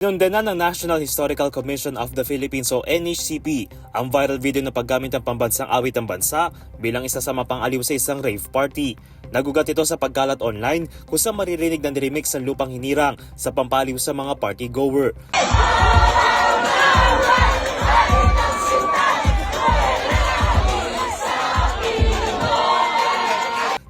Inundana ng National Historical Commission of the Philippines o NHCP ang viral video ng paggamit ng pambansang awit ng bansa bilang isa sa mapang-aliw sa isang rave party. Nagugat ito sa pagkalat online kung saan maririnig ng remix ng Lupang Hinirang sa pampaliw sa mga party-goer.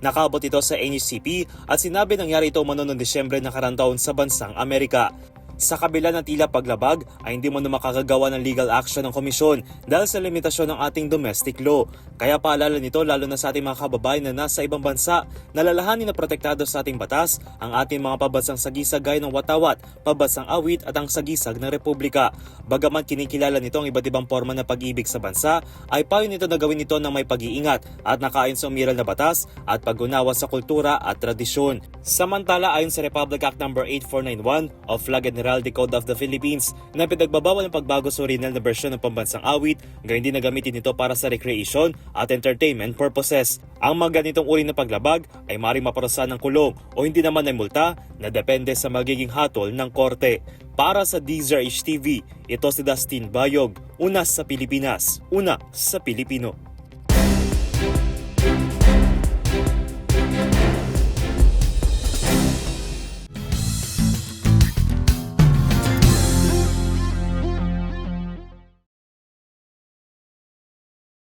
Nakaabot ito sa NHCP at sinabi nangyari ito umano noong Disyembre nakaraang taon sa bansang Amerika. Sa kabila ng tila paglabag ay hindi mo na makakagawa ng legal action ng komisyon dahil sa limitasyon ng ating domestic law. Kaya paalala nito lalo na sa ating mga kababayan na nasa ibang bansa na lalahanin na protektado sa ating batas ang ating mga pabansang sagisag gaya ng watawat, pabansang awit at ang sagisag ng republika. Bagaman kinikilala nito ang iba't ibang forma ng pag-ibig sa bansa, ay payo nito na gawin ito ng may pag-iingat at nakaayon sa umiral na batas at pag-unawa sa kultura at tradisyon. Samantala ayon sa Republic Act No. 8491 o Flag and Heraldry Code of the Philippines na pinagbabawal ng pagbago sa original na bersyon ng pambansang awit, gayon din na gamitin ito para sa recreation at entertainment purposes. Ang mga ganitong uri ng paglabag ay maaaring maparusahan ng kulong o hindi naman ay multa na depende sa magiging hatol ng korte. Para sa DZRH TV, ito si Dustin Bayog, una sa Pilipinas, una sa Pilipino.